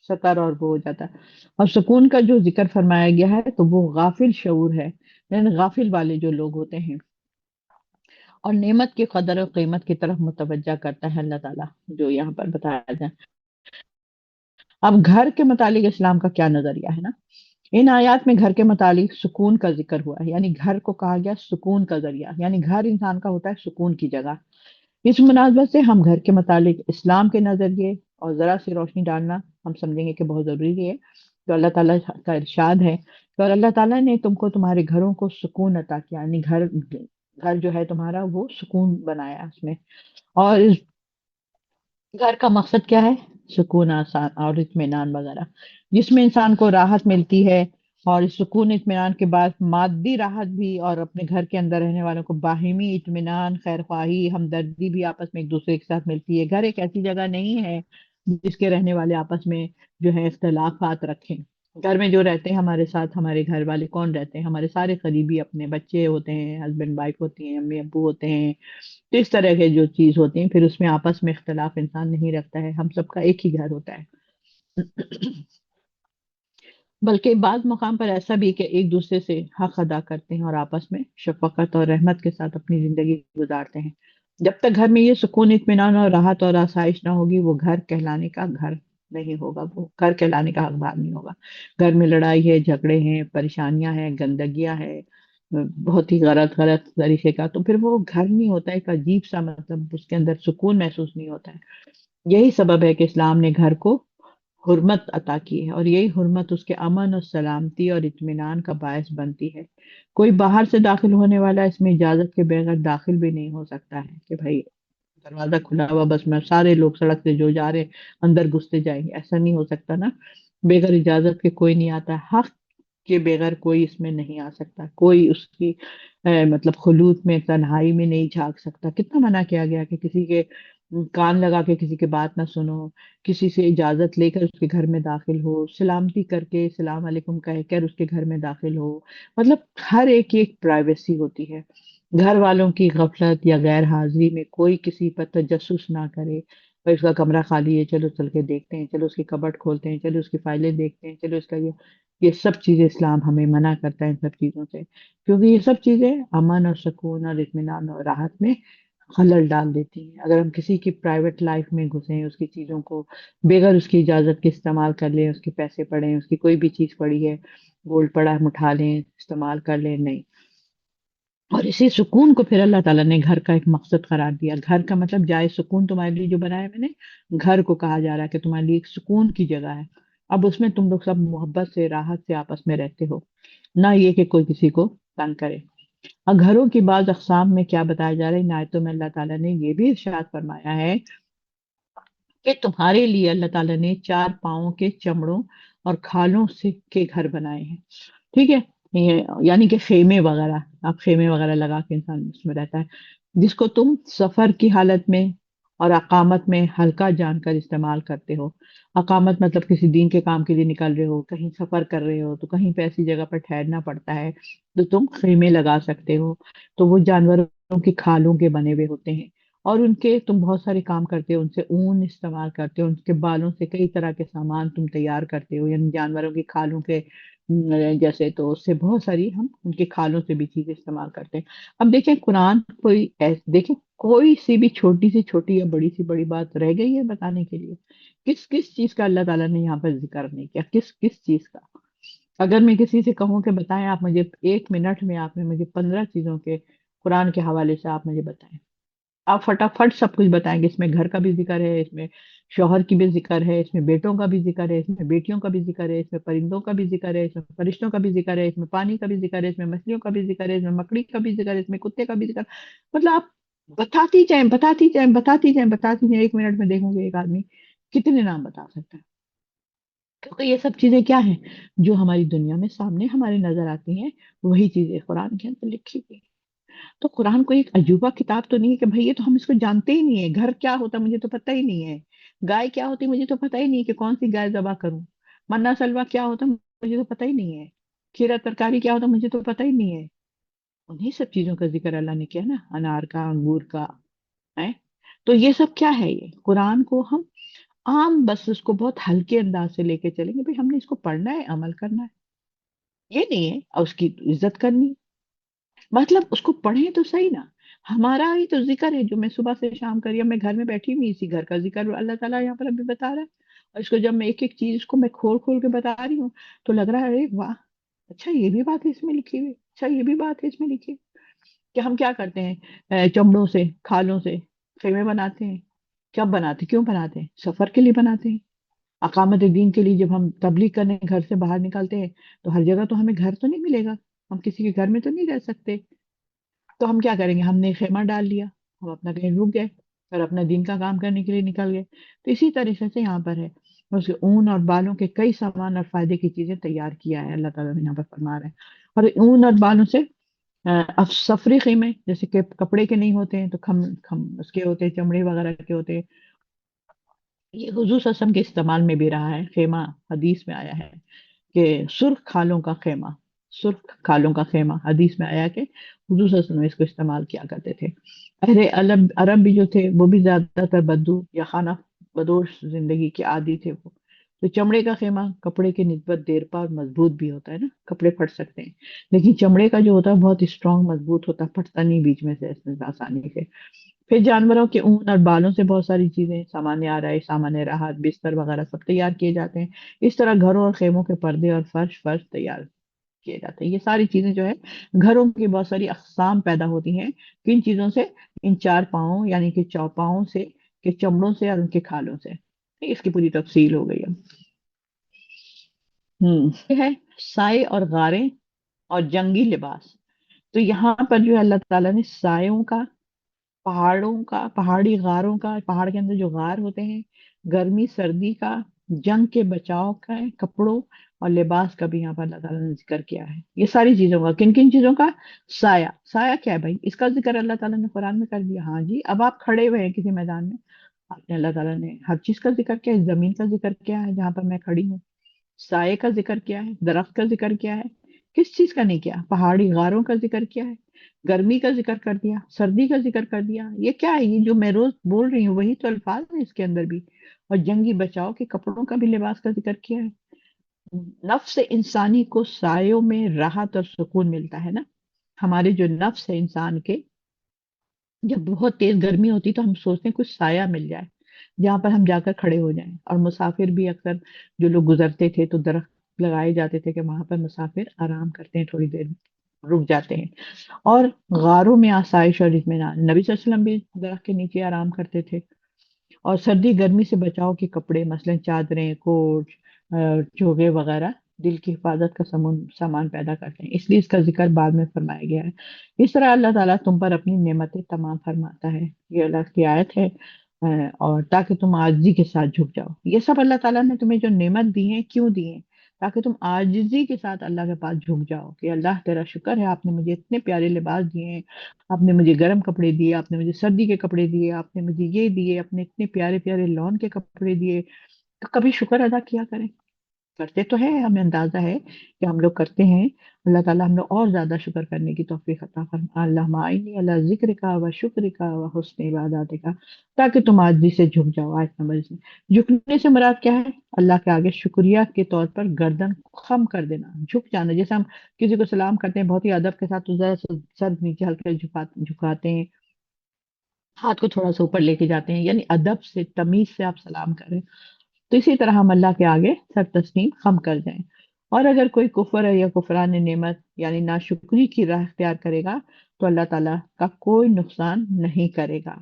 S2: ستر اور وہ ہو جاتا ہے. اور سکون کا جو ذکر فرمایا گیا ہے تو وہ غافل شعور ہے، یعنی غافل والے جو لوگ ہوتے ہیں، اور نعمت کی قدر اور قیمت کی طرف متوجہ کرتا ہے اللہ تعالیٰ، جو یہاں پر بتایا جائے. اب گھر کے متعلق اسلام کا کیا نظریہ ہے نا. ان آیات میں گھر کے متعلق سکون کا ذکر ہوا ہے، یعنی گھر کو کہا گیا سکون کا ذریعہ، یعنی گھر انسان کا ہوتا ہے سکون کی جگہ. اس مناسبت سے ہم گھر کے متعلق اسلام کے نظریے اور ذرا سی روشنی ڈالنا ہم سمجھیں گے کہ بہت ضروری ہے. تو اللہ تعالیٰ کا ارشاد ہے کہ اور اللہ تعالیٰ نے تم کو تمہارے گھروں کو سکون عطا کیا، یعنی گھر جو ہے تمہارا وہ سکون بنایا اس میں. اور اس گھر کا مقصد کیا ہے؟ سکون، آسان اور اطمینان وغیرہ، جس میں انسان کو راحت ملتی ہے. اور اس سکون اطمینان کے بعد مادی راحت بھی، اور اپنے گھر کے اندر رہنے والوں کو باہمی اطمینان، خیر خواہی، ہمدردی بھی آپس میں ایک دوسرے کے ساتھ ملتی ہے. گھر ایک ایسی جگہ نہیں ہے جس کے رہنے والے آپس میں جو ہے اختلافات رکھیں. گھر میں جو رہتے ہیں ہمارے ساتھ، ہمارے گھر والے کون رہتے ہیں؟ ہمارے سارے قریبی، اپنے بچے ہوتے ہیں، ہسبینڈ وائف ہوتی ہیں، امی ابو ہوتے ہیں. تو اس طرح کے جو چیز ہوتی ہیں، پھر اس میں آپس میں اختلاف انسان نہیں رکھتا ہے. ہم سب کا ایک ہی گھر ہوتا ہے. بلکہ بعض مقام پر ایسا بھی کہ ایک دوسرے سے حق ادا کرتے ہیں اور آپس میں شفقت اور رحمت کے ساتھ اپنی زندگی گزارتے ہیں. جب تک گھر میں یہ سکون، اطمینان اور راحت اور آسائش نہ ہوگی، وہ گھر کہلانے کا گھر نہیں ہوگا، وہ گھر کہلانے کا حقدار نہیں ہوگا. گھر میں لڑائی ہے، جھگڑے ہیں، پریشانیاں ہیں، گندگیاں ہیں، بہت ہی غلط غلط طریقے کا، تو پھر وہ گھر نہیں ہوتا. ایک عجیب سا مطلب اس کے اندر سکون محسوس نہیں ہوتا ہے. یہی سبب ہے کہ اسلام نے گھر کو حرمت عطا کی ہے، اور یہی حرمت اس کے امن اور سلامتی اور اطمینان کا باعث بنتی ہے. کوئی باہر سے داخل ہونے والا اس میں اجازت کے بغیر داخل بھی نہیں ہو سکتا ہے کہ بھائی دروازہ کھلا ہوا بس میں سارے لوگ سڑک سے جو جا رہے اندر گھستے جائیں گے، ایسا نہیں ہو سکتا نا. بغیر اجازت کے کوئی نہیں آتا. حق کے بغیر کوئی اس میں نہیں آ سکتا، کوئی اس کی مطلب خلوت میں تنہائی میں نہیں جھانک سکتا۔ کتنا منع کیا گیا کہ کسی کے کان لگا کے کسی کی بات نہ سنو، کسی سے اجازت لے کر اس کے گھر میں داخل ہو، سلامتی کر کے السلام علیکم کہہ کر اس کے گھر میں داخل ہو۔ مطلب ہر ایک کی ایک پرائیویسی ہوتی ہے، گھر والوں کی غفلت یا غیر حاضری میں کوئی کسی پر تجسس نہ کرے۔ اور اس کا کمرہ خالی ہے، چلو چل کے دیکھتے ہیں، چلو اس کی کبٹ کھولتے ہیں، چلو اس کی فائلیں دیکھتے ہیں، چلو اس کا یہ سب چیزیں اسلام ہمیں منع کرتا ہے ان سب چیزوں سے، کیونکہ یہ سب چیزیں امن اور سکون اور اطمینان اور راحت میں خلل ڈال دیتی ہیں۔ اگر ہم کسی کی پرائیویٹ لائف میں گھسیں، اس کی چیزوں کو بغیر اس کی اجازت کے استعمال کر لیں، اس کے پیسے پڑیں، اس کی کوئی بھی چیز پڑی ہے، گولڈ پڑا ہے، ہم اٹھا لیں، استعمال کر لیں، نہیں۔ اور اسی سکون کو پھر اللہ تعالیٰ نے گھر کا ایک مقصد قرار دیا۔ گھر کا مطلب جائے سکون تمہارے لیے جو بنایا میں نے، گھر کو کہا جا رہا ہے کہ تمہارے لیے ایک سکون کی جگہ ہے۔ اب اس میں تم لوگ سب محبت سے، راحت سے آپس میں رہتے ہو، نہ یہ کہ کوئی کسی کو تنگ کرے۔ اور گھروں کی بعض اقسام میں کیا بتایا جا رہا ہے ان آیتوں میں، اللہ تعالیٰ نے یہ بھی ارشاد فرمایا ہے کہ تمہارے لیے اللہ تعالیٰ نے چار پاؤں کے چمڑوں اور کھالوں سے کے گھر بنائے ہیں، ٹھیک ہے؟ یعنی کہ خیمے وغیرہ، آپ خیمے وغیرہ لگا کے انسان اس میں رہتا ہے، جس کو تم سفر کی حالت میں اور اقامت میں ہلکا جان کر استعمال کرتے ہو۔ اقامت مطلب کسی دین کے کام کے لیے نکل رہے ہو، کہیں سفر کر رہے ہو تو کہیں پہ ایسی جگہ پر ٹھہرنا پڑتا ہے تو تم خیمے لگا سکتے ہو۔ تو وہ جانوروں کی کھالوں کے بنے ہوئے ہوتے ہیں، اور ان کے تم بہت سارے کام کرتے ہو، ان سے اون استعمال کرتے ہو، ان کے بالوں سے کئی طرح کے سامان تم تیار کرتے ہو، یعنی جانوروں کی کھالوں کے جیسے، تو اس سے بہت ساری ہم ان کے کھالوں سے بھی چیزیں استعمال کرتے ہیں۔ اب دیکھیں قرآن کوئی دیکھیں کوئی سی بھی چھوٹی سی چھوٹی یا بڑی سی بڑی بات رہ گئی ہے بتانے کے لیے؟ کس کس چیز کا اللہ تعالیٰ نے یہاں پر ذکر نہیں کیا؟ کس کس چیز کا؟ اگر میں کسی سے کہوں کہ بتائیں آپ مجھے 1 منٹ میں، آپ نے مجھے 15 چیزوں کے قرآن کے حوالے سے آپ مجھے بتائیں، آپ فٹافٹ سب کچھ بتائیں گے۔ اس میں گھر کا بھی ذکر ہے، اس میں شوہر کی بھی ذکر ہے، اس میں بیٹوں کا بھی ذکر ہے، اس میں بیٹیوں کا بھی ذکر ہے، اس میں پرندوں کا بھی ذکر ہے، اس میں فرشتوں کا بھی ذکر ہے، اس میں پانی کا بھی ذکر ہے، اس میں مچھلیوں کا بھی ذکر ہے، اس میں مکڑی کا بھی ذکر ہے، اس میں کتے کا بھی ذکر ہے۔ مطلب آپ بتاتی جائیں، بتاتی جائیں، بتاتی جائیں، بتاتی جائیں، 1 منٹ میں دیکھوں گے ایک آدمی کتنے نام بتا سکتا ہے، کیونکہ یہ سب چیزیں کیا ہیں جو ہماری دنیا میں سامنے ہمارے نظر آتی ہیں، وہی چیزیں قرآن کے اندر لکھی ہوئی ہیں۔ تو قرآن کوئی ایک عجوبہ کتاب تو نہیں ہے کہ بھئی یہ تو ہم اس کو جانتے ہی نہیں ہے، گھر کیا ہوتا مجھے تو پتہ ہی نہیں ہے، گائے کیا ہوتی مجھے تو پتہ ہی نہیں ہے کہ کون سی گائے ذبح کروں، منا سلوا کیا ہوتا مجھے تو پتہ ہی نہیں ہے، کھیرا ترکاری کیا ہوتا مجھے تو پتہ ہی نہیں ہے۔ انہیں سب چیزوں کا ذکر اللہ نے کیا نا، انار کا، انگور کا ہے۔ تو یہ سب کیا ہے؟ یہ قرآن کو ہم عام بس اس کو بہت ہلکے انداز سے لے کے چلیں گے، بھئی ہم نے اس کو پڑھنا ہے، عمل کرنا ہے، یہ نہیں ہے، اور اس کی عزت کرنی ہے۔ مطلب اس کو پڑھیں تو صحیح نا، ہمارا ہی تو ذکر ہے جو میں صبح سے شام کری، اب میں گھر میں بیٹھی ہوئی اسی گھر کا ذکر اللہ تعالیٰ یہاں پر ابھی بتا رہا ہے، اور اس کو جب میں ایک ایک چیز اس کو میں کھول کھول کے بتا رہی ہوں تو لگ رہا ہے ارے واہ، اچھا یہ بھی بات ہے اس میں لکھی ہوئی، اچھا یہ بھی بات ہے اس میں لکھی ہوئی، کہ ہم کیا کرتے ہیں چمڑوں سے، کھالوں سے خیمے بناتے ہیں، کب بناتے، کیوں بناتے ہیں؟ سفر کے لیے بناتے ہیں، اقامت دین کے لیے۔ جب ہم تبلیغ کرنے گھر سے باہر نکلتے ہیں تو ہر جگہ تو ہمیں گھر تو نہیں ملے گا، ہم کسی کے گھر میں تو نہیں رہ سکتے، تو ہم کیا کریں گے؟ ہم نے خیمہ ڈال لیا، ہم اپنا کہیں رک گئے اور اپنا دین کا کام کرنے کے لیے نکل گئے۔ تو اسی طریقے سے یہاں پر ہے، اس کے اون اور بالوں کے کئی سامان اور فائدے کی چیزیں تیار کیا ہے اللہ تعالیٰ نے یہاں پر فرما رہے ہیں۔ اور اون اور بالوں سے اب سفری خیمے جیسے کہ کپڑے کے نہیں ہوتے ہیں تو کھم کھم اس کے ہوتے ہیں، چمڑے وغیرہ کے ہوتے ہیں، یہ حضور صلی اللہ علیہ وسلم کے استعمال میں بھی رہا ہے۔ خیمہ حدیث میں آیا ہے کہ سرخ کھالوں کا خیمہ، سرخ کھالوں کا خیمہ حدیث میں آیا کہ حضور صلی اللہ علیہ وسلم اس کو استعمال کیا کرتے تھے۔ اہل عرب بھی جو تھے وہ بھی زیادہ تر بدو یا خانہ بدوش زندگی کے عادی تھے وہ، تو چمڑے کا خیمہ کپڑے کی نسبت دیر پا اور مضبوط بھی ہوتا ہے نا، کپڑے پھٹ سکتے ہیں لیکن چمڑے کا جو ہوتا ہے بہت اسٹرانگ مضبوط ہوتا ہے، پھٹتا نہیں بیچ میں سے آسانی سے۔ پھر جانوروں کے اون اور بالوں سے بہت ساری چیزیں، سامان آرائش، سامان راحت، بستر وغیرہ سب تیار کیے جاتے ہیں۔ اس طرح گھروں اور خیموں کے پردے اور فرش تیار کیے جاتے ہیں۔ یہ ساری چیزیں جو ہے گھروں کی بہت ساری اقسام پیدا ہوتی ہیں، کن چیزوں سے؟ ان چار پاؤں یعنی کہ چوپاؤں سے، کہ چمڑوں سے اور ان کے کھالوں سے۔ اس کی پوری تفصیل ہو گئی اب۔ یہ ہے سائے اور غاریں اور جنگی لباس۔ تو یہاں پر جو ہے اللہ تعالیٰ نے سایوں کا، پہاڑوں کا، پہاڑی غاروں کا، پہاڑ کے اندر جو غار ہوتے ہیں، گرمی سردی کا، جنگ کے بچاؤ کا، کپڑوں اور لباس کا بھی یہاں پر اللہ تعالیٰ نے ذکر کیا ہے. یہ ساری چیزوں کا، کن کن چیزوں کا؟ سایہ. سایہ کیا ہے بھائی؟ اس کا ذکر اللہ تعالیٰ نے قرآن میں کر دیا. ہاں جی، اب آپ کھڑے ہوئے ہیں کسی میدان میں، آپ نے اللہ تعالیٰ نے ہر چیز کا ذکر کیا ہے. زمین کا ذکر کیا ہے جہاں پر میں کھڑی ہوں، سائے کا ذکر کیا ہے، درخت کا ذکر کیا ہے، کس چیز کا نہیں کیا؟ پہاڑی غاروں کا ذکر کیا ہے، گرمی کا ذکر کر دیا، سردی کا ذکر کر دیا. یہ کیا ہے؟ یہ جو میں روز بول رہی ہوں وہی تو الفاظ ہیں اس کے اندر بھی. اور جنگی بچاؤ کے کپڑوں کا بھی لباس کا ذکر کیا ہے. نفس انسانی کو سایوں میں راحت اور سکون ملتا ہے نا. ہمارے جو نفس ہے انسان کے، جب بہت تیز گرمی ہوتی تو ہم سوچتے ہیں کچھ سایہ مل جائے جہاں پر ہم جا کر کھڑے ہو جائیں. اور مسافر بھی اکثر جو لوگ گزرتے تھے تو درخت لگائے جاتے تھے کہ وہاں پر مسافر آرام کرتے ہیں، تھوڑی دیر رک جاتے ہیں. اور غاروں میں آسائش اور اطمینان، نبی صلی اللہ علیہ وسلم بھی درخت کے نیچے آرام کرتے تھے. اور سردی گرمی سے بچاؤ کے کپڑے مثلا چادریں، کوٹ، چوگے وغیرہ دل کی حفاظت کا سامان پیدا کرتے ہیں، اس لیے اس کا ذکر بعد میں فرمایا گیا ہے. اس طرح اللہ تعالیٰ تم پر اپنی نعمتیں تمام فرماتا ہے. یہ اللہ کی آیت ہے. اور تاکہ تم عاجزی کے ساتھ جھک جاؤ. یہ سب اللہ تعالیٰ نے تمہیں جو نعمت دی ہیں کیوں دی ہیں؟ تاکہ تم عاجزی کے ساتھ اللہ کے پاس جھک جاؤ کہ اللہ تیرا شکر ہے، آپ نے مجھے اتنے پیارے لباس دیے ہیں، آپ نے مجھے گرم کپڑے دیے، آپ نے مجھے سردی کے کپڑے دیے، آپ نے مجھے یہ دیے، آپ نے اتنے پیارے پیارے لون کے کپڑے دیے. تو کبھی شکر ادا کیا کریں. کرتے تو ہے، ہمیں اندازہ ہے کہ ہم لوگ کرتے ہیں. اللہ تعالیٰ ہم لوگ اور زیادہ شکر کرنے کی توفیق عطا فرما. اللہ معینی اللہ ذکر کا و شکر کا و حسن عبادات کا، تاکہ تم عاجزی سے جھک جاؤ. آیت نمبر اس میں جھکنے سے مراد کیا ہے؟ اللہ کے آگے شکریہ کے طور پر گردن خم کر دینا، جھک جانا. جیسے ہم کسی کو سلام کرتے ہیں بہت ہی ادب کے ساتھ تو ذرا سا سر نیچے ہلکے جھکاتے ہیں، ہاتھ کو تھوڑا سا اوپر لے کے جاتے ہیں، یعنی ادب سے تمیز سے آپ سلام کریں. تو اسی طرح ہم اللہ کے آگے سر تسلیم خم کر جائیں. اور اگر کوئی کفر ہے یا کفران نعمت یعنی ناشکری کی راہ اختیار کرے گا تو اللہ تعالیٰ کا کوئی نقصان نہیں کرے گا.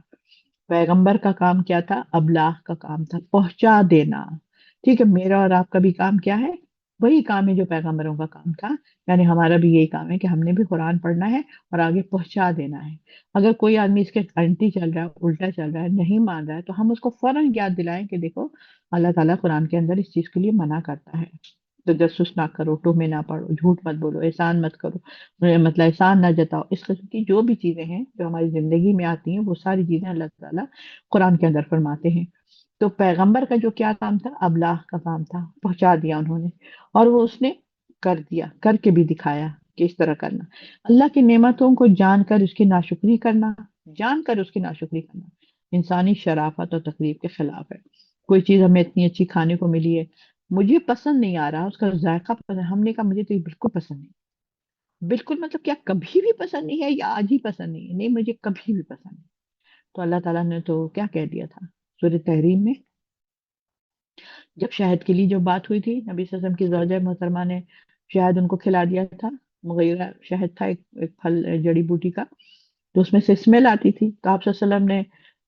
S2: پیغمبر کا کام کیا تھا؟ ابلاغ کا کام تھا، پہنچا دینا. ٹھیک ہے، میرا اور آپ کا بھی کام کیا ہے؟ وہی کام ہے جو پیغمبروں کا کام تھا. یعنی ہمارا بھی یہی کام ہے کہ ہم نے بھی قرآن پڑھنا ہے اور آگے پہنچا دینا ہے. اگر کوئی آدمی اس کے انٹی چل رہا ہے، الٹا چل رہا ہے، نہیں مان رہا ہے، تو ہم اس کو فوراً یاد دلائیں کہ دیکھو اللہ تعالیٰ قرآن کے اندر اس چیز کے لیے منع کرتا ہے. تجسس نہ کرو، ٹومے نہ پڑھو، جھوٹ مت بولو، احسان مت کرو، مطلب احسان نہ جتاؤ. اس قسم کی جو بھی چیزیں ہیں جو ہماری زندگی میں آتی ہیں وہ ساری چیزیں اللہ تعالیٰ قرآن کے اندر فرماتے ہیں. تو پیغمبر کا جو کیا کام تھا؟ ابلاغ کا کام تھا، پہنچا دیا انہوں نے. اور وہ اس نے کر دیا، کر کے بھی دکھایا کہ اس طرح کرنا. اللہ کی نعمتوں کو جان کر اس کی ناشکری کرنا، جان کر اس کی ناشکری کرنا انسانی شرافت اور تقریب کے خلاف ہے. کوئی چیز ہمیں اتنی اچھی کھانے کو ملی ہے، مجھے پسند نہیں آ رہا، اس کا ذائقہ پسند، ہم نے کہا مجھے تو یہ بالکل پسند نہیں. بالکل مطلب کیا کبھی بھی پسند نہیں ہے یا آج ہی پسند نہیں ہے؟ نہیں، مجھے کبھی بھی پسند نہیں. تو اللہ تعالیٰ نے تو کیا کہہ دیا تھا سورہ تحریم میں، جب شہد کے لیے جو بات ہوئی تھی، نبی صلی اللہ علیہ وسلم کی زوجہ محترمہ نے شہد ان کو کھلا دیا تھا. مغیرہ شہد تھا، ایک پھل جڑی بوٹی کا، تو اس میں سے اسمیل آتی تھی. تو آپ صلی اللہ علیہ وسلم نے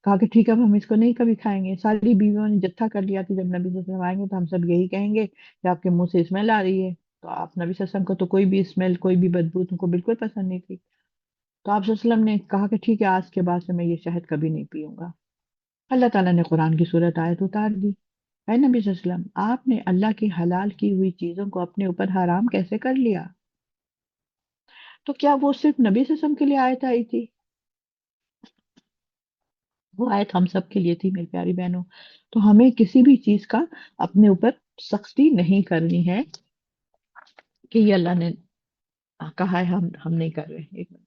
S2: کہا کہ ٹھیک ہے، اب ہم اس کو نہیں کبھی کھائیں گے. ساری بیویوں نے جتھا کر لیا کہ جب نبی صلی اللہ علیہ وسلم آئیں گے تو ہم سب یہی کہیں گے کہ آپ کے منہ سے اسمیل آ رہی ہے. تو آپ نبی صلی اللہ علیہ وسلم کو تو کوئی بھی اسمیل، کوئی بھی بدبو ان کو بالکل پسند نہیں تھی. تو آپ صلی اللہ علیہ وسلم نے کہا کہ ٹھیک ہے، آج کے بعد سے میں یہ شہد کبھی نہیں پیوں گا. اللہ تعالیٰ نے قرآن کی صورت آیت اتار دی. اے نبی صلی اللہ علیہ وسلم، آپ نے اللہ کی حلال کی ہوئی چیزوں کو اپنے اوپر حرام کیسے کر لیا؟ تو کیا وہ صرف نبی صلی اللہ علیہ وسلم کے لیے آیت آئی تھی؟ وہ آیت ہم سب کے لیے تھی میری پیاری بہنوں. تو ہمیں کسی بھی چیز کا اپنے اوپر سختی نہیں کرنی ہے کہ یہ اللہ نے کہا ہے، ہم نہیں کر رہے. ایک منٹ.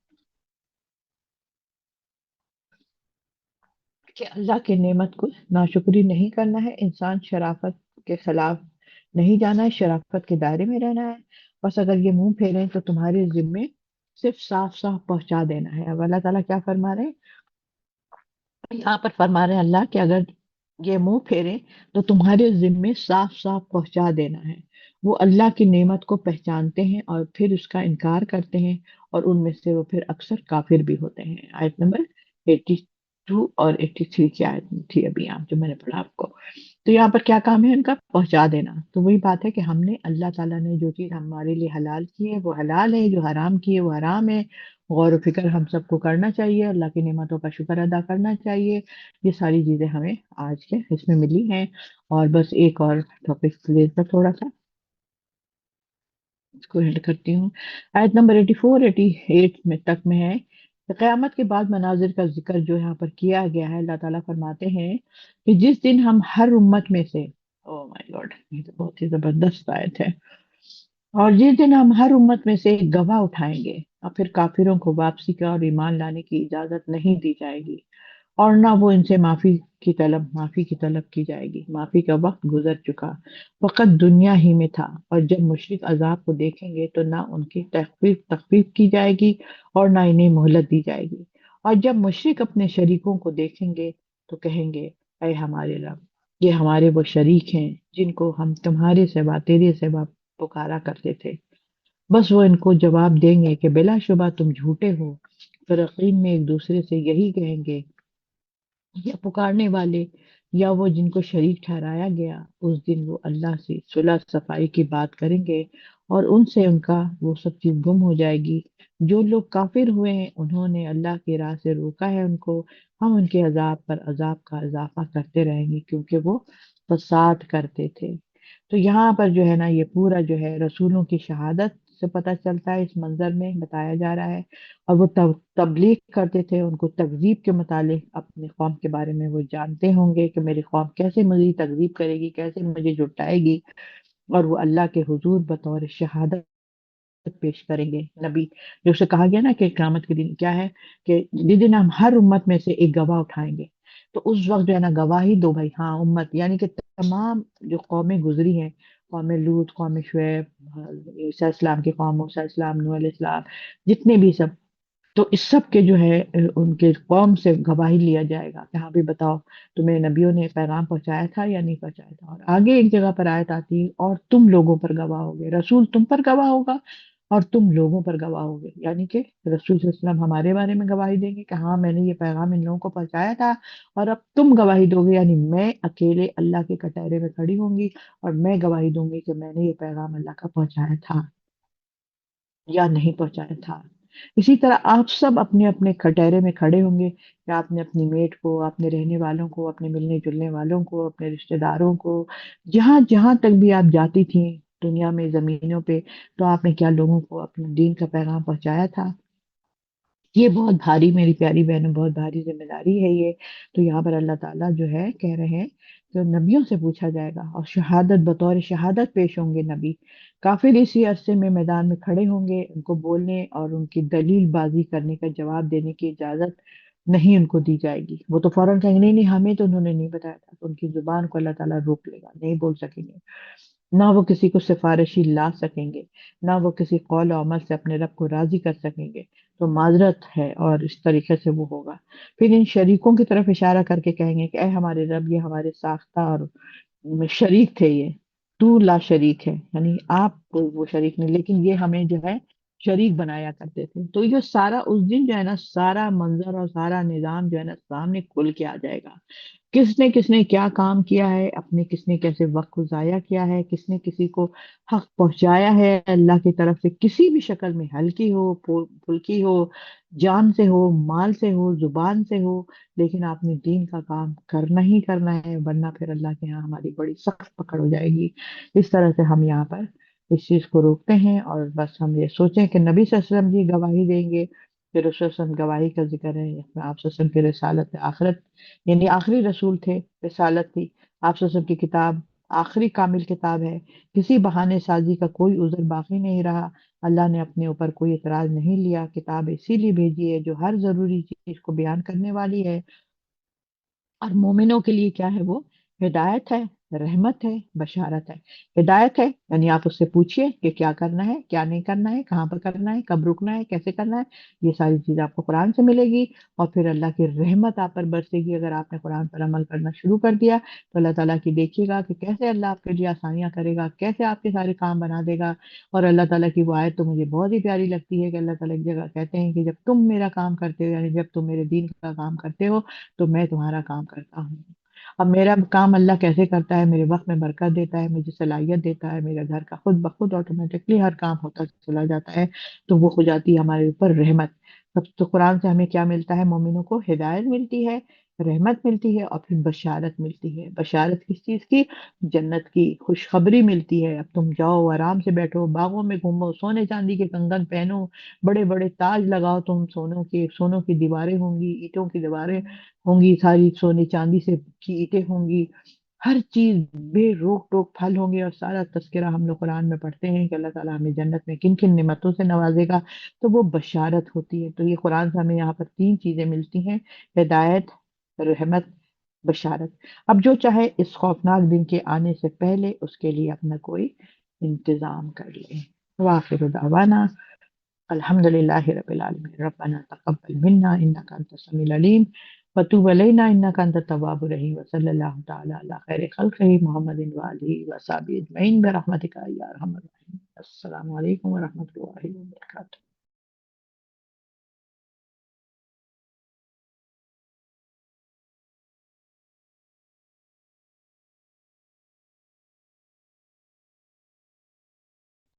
S2: کہ اللہ کے نعمت کو ناشکری نہیں کرنا ہے، انسان شرافت کے خلاف نہیں جانا ہے، شرافت کے دائرے میں رہنا ہے. بس اگر یہ منہ پھیریں تو تمہارے ذمے صرف صاف صاف پہنچا دینا ہے. اب اللہ تعالیٰ کیا فرما رہے ہیں یہاں پر؟ فرما رہے ہیں اللہ کہ اگر یہ منہ پھیرے تو تمہارے ذمے صاف صاف پہنچا دینا ہے. وہ اللہ کی نعمت کو پہچانتے ہیں اور پھر اس کا انکار کرتے ہیں، اور ان میں سے وہ پھر اکثر کافر بھی ہوتے ہیں. آیت نمبر 82 اور 83 کی آیت تھی ابھی یہاں جو میں نے پڑھا آپ کو. تو یہاں پر کیا کام ہے ان کا؟ پہنچا دینا. تو وہی بات ہے کہ ہم نے، اللہ تعالیٰ نے جو چیز ہمارے لیے حلال کی ہے وہ حلال ہے، جو حرام کی ہے وہ حرام ہے. غور و فکر ہم سب کو کرنا چاہیے، اللہ کی نعمتوں کا شکر ادا کرنا چاہیے. یہ ساری چیزیں ہمیں آج کے اس میں ملی ہیں. اور بس ایک اور ٹاپک لے کر تھوڑا سا اس کو ہینڈ کرتی ہوں۔ آیت نمبر 84 88 میں تک میں ہے کہ قیامت کے بعد مناظر کا ذکر جو یہاں پر کیا گیا ہے، اللہ تعالیٰ فرماتے ہیں کہ جس دن ہم ہر امت میں سے، او مائی گاڈ یہ تو بہت ہی زبردست آیت ہے، اور جس دن ہم ہر امت میں سے ایک گواہ اٹھائیں گے اور پھر کافروں کو واپسی کا اور ایمان لانے کی اجازت نہیں دی جائے گی، اور نہ وہ ان سے معافی کی طلب کی جائے گی، معافی کا وقت گزر چکا، فقط دنیا ہی میں تھا، اور جب مشرک عذاب کو دیکھیں گے تو نہ ان کی تخفیف کی جائے گی اور نہ انہیں مہلت دی جائے گی، اور جب مشرک اپنے شریکوں کو دیکھیں گے تو کہیں گے اے ہمارے رب، یہ ہمارے وہ شریک ہیں جن کو ہم تمہارے سوا تیرے سوا پکارا کرتے تھے، بس وہ ان کو جواب دیں گے کہ بلا شبہ تم جھوٹے ہو، فرقین میں ایک دوسرے سے یہی کہیں گے، یا پکارنے والے یا وہ جن کو شریک ٹھہرایا گیا، اس دن وہ اللہ سے صلح صفائی کی بات کریں گے اور ان سے ان کا وہ سب چیز گم ہو جائے گی۔ جو لوگ کافر ہوئے ہیں انہوں نے اللہ کی راہ سے روکا ہے ان کو، ہم ان کے عذاب پر عذاب کا اضافہ کرتے رہیں گے کیونکہ وہ فساد کرتے تھے۔ تو یہاں پر جو ہے نا یہ پورا جو ہے رسولوں کی شہادت سے پتہ چلتا ہے، اس منظر میں بتایا جا رہا ہے، اور وہ تبلیغ کرتے تھے، ان کو تکذیب کے متعلق اپنی قوم کے بارے میں وہ جانتے ہوں گے کہ میری قوم کیسے مجھے تکذیب کرے گی، کیسے مجھے جھٹائے گی، اور وہ اللہ کے حضور بطور شہادت پیش کریں گے نبی، جو اسے کہا گیا نا کہ قیامت کے دن کیا ہے کہ جس دن ہم ہر امت میں سے ایک گواہ اٹھائیں گے، تو اس وقت جو ہے نا گواہی دو بھائی، ہاں امت یعنی کہ تمام جو قومیں گزری ہیں، قوم لوط، قوم شعیب، عیسیٰ السلام کی قوم، موسیٰ علیہ السلام، نوح علیہ السلام، جتنے بھی سب، تو اس سب کے جو ہے ان کے قوم سے گواہی لیا جائے گا کہ ہاں بھی بتاؤ تمہیں نبیوں نے پیغام پہنچایا تھا یا نہیں پہنچایا تھا، اور آگے ایک جگہ پر آیت آتی ہے اور تم لوگوں پر گواہ ہوگے، رسول تم پر گواہ ہوگا اور تم لوگوں پر گواہ ہوگے، یعنی کہ رسول صلی اللہ علیہ وسلم ہمارے بارے میں گواہی دیں گے کہ ہاں میں نے یہ پیغام ان لوگوں کو پہنچایا تھا، اور اب تم گواہی دو گے، یعنی میں اکیلے اللہ کے کٹہرے میں کھڑی ہوں گی اور میں گواہی دوں گی کہ میں نے یہ پیغام اللہ کا پہنچایا تھا یا نہیں پہنچایا تھا۔ اسی طرح آپ سب اپنے اپنے کھٹہرے میں کھڑے ہوں گے کہ آپ نے اپنی میٹ کو، اپنے رہنے والوں کو، اپنے ملنے جلنے والوں کو، اپنے رشتہ داروں کو، جہاں جہاں تک بھی آپ جاتی تھیں دنیا میں زمینوں پہ، تو آپ نے کیا لوگوں کو اپنے دین کا پیغام پہنچایا تھا؟ یہ بہت بھاری، میری پیاری بہنوں، بہت بھاری ذمہ داری ہے یہ۔ تو یہاں پر اللہ تعالیٰ جو ہے کہہ رہے ہیں کہ نبیوں سے پوچھا جائے گا، اور شہادت بطور شہادت پیش ہوں گے نبی، کافر اسی عرصے میں میدان میں کھڑے ہوں گے، ان کو بولنے اور ان کی دلیل بازی کرنے کا جواب دینے کی اجازت نہیں ان کو دی جائے گی، وہ تو فوراً کہیں گے نہیں نہیں ہمیں تو انہوں نے نہیں بتایا تھا، تو ان کی زبان کو اللہ تعالیٰ روک لے گا، نہیں بول سکیں گے، نہ وہ کسی کو سفارشی لا سکیں گے، نہ وہ کسی قول و عمل سے اپنے رب کو راضی کر سکیں گے، تو معذرت ہے، اور اس طریقے سے وہ ہوگا۔ پھر ان شریکوں کی طرف اشارہ کر کے کہیں گے کہ اے ہمارے رب، یہ ہمارے ساختہ اور شریک تھے، یہ تو لا شریک ہے، یعنی آپ وہ شریک نہیں لیکن یہ ہمیں جو ہے شریک بنایا کرتے تھے، تو یہ سارا اس دن جو ہے نا سارا منظر اور سارا نظام جو ہے نا سامنے کھل کے آ جائے گا، کس نے کیا کام کیا ہے، اپنے کس نے کیسے وقت کو ضائع کیا ہے، کس نے کسی کو حق پہنچایا ہے اللہ کی طرف سے، کسی بھی شکل میں، ہلکی ہو پھلکی ہو، جان سے ہو، مال سے ہو، زبان سے ہو، لیکن آپ نے دین کا کام کرنا ہی کرنا ہے، ورنہ پھر اللہ کے یہاں ہماری بڑی سخت پکڑ ہو جائے گی۔ اس طرح سے ہم یہاں پر اس چیز کو روکتے ہیں، اور بس ہم یہ سوچیں کہ نبی صلی اللہ علیہ وسلم جی گواہی دیں گے، پھر رسول صلی اللہ علیہ وسلم گواہی کا ذکر ہے، اس میں آپ صلی اللہ علیہ وسلم کی رسالت آخرت، یعنی آخری رسول تھے، رسالت تھی، آپ صلی اللہ علیہ وسلم کی کتاب آخری کامل کتاب ہے، کسی بہانے سازی کا کوئی عذر باقی نہیں رہا، اللہ نے اپنے اوپر کوئی اعتراض نہیں لیا، کتاب اسی لیے بھیجی ہے جو ہر ضروری چیز کو بیان کرنے والی ہے، اور مومنوں کے لیے کیا ہے وہ ہدایت ہے، رحمت ہے، بشارت ہے۔ ہدایت ہے یعنی آپ اس سے پوچھئے کہ کیا کرنا ہے، کیا نہیں کرنا ہے، کہاں پر کرنا ہے، کب رکنا ہے، کیسے کرنا ہے، یہ ساری چیز آپ کو قرآن سے ملے گی، اور پھر اللہ کی رحمت آپ پر برسے گی اگر آپ نے قرآن پر عمل کرنا شروع کر دیا، تو اللہ تعالیٰ کی دیکھیے گا کہ کیسے اللہ آپ کے لیے آسانیاں کرے گا، کیسے آپ کے سارے کام بنا دے گا۔ اور اللہ تعالیٰ کی وہ آیت تو مجھے بہت ہی پیاری لگتی ہے کہ اللہ تعالیٰ کی جگہ کہتے ہیں کہ جب تم میرا کام کرتے ہو، یعنی جب تم میرے دین کا کام کرتے ہو تو میں تمہارا کام کرتا ہوں۔ اب میرا کام اللہ کیسے کرتا ہے، میرے وقت میں برکت دیتا ہے، مجھے صلاحیت دیتا ہے، میرا گھر کا خود بخود آٹومیٹکلی ہر کام ہوتا چلا جاتا ہے، تو وہ ہو جاتی ہے ہمارے اوپر رحمت۔ سب تو قرآن سے ہمیں کیا ملتا ہے، مومنوں کو ہدایت ملتی ہے، رحمت ملتی ہے اور پھر بشارت ملتی ہے۔ بشارت کس چیز کی؟ جنت کی خوشخبری ملتی ہے۔ اب تم جاؤ آرام سے بیٹھو، باغوں میں گھومو، سونے چاندی کے کنگن پہنو، بڑے بڑے تاج لگاؤ، تم سونوں کے، سونوں کی دیواریں ہوں گی، اینٹوں کی دیواریں ہوں گی، ساری سونے چاندی سے کی اینٹیں ہوں گی، ہر چیز بے روک ٹوک پھل ہوں گے۔ اور سارا تذکرہ ہم لوگ قرآن میں پڑھتے ہیں کہ اللہ تعالیٰ ہمیں جنت میں کن کن نعمتوں سے نوازے گا، تو وہ بشارت ہوتی ہے۔ تو یہ قرآن سے ہمیں یہاں پر تین چیزیں ملتی ہیں: ہدایت، رحمت، بشارت۔ اب جو چاہے اس خوفناک دن کے آنے سے پہلے اس کے لیے اپنا کوئی انتظام کر لے۔ وآخر دعوانا الحمد للہ رب العالمین، ربنا تقبل منا انک انت السمیع العلیم وتوب علینا انک انت التواب الرحیم، وصلی اللہ تعالی علی خیر خلقہ محمد وآلہ وصحبہ اجمعین برحمتک یا ارحم الراحمین۔ السلام علیکم ورحمۃ اللہ وبرکاتہ۔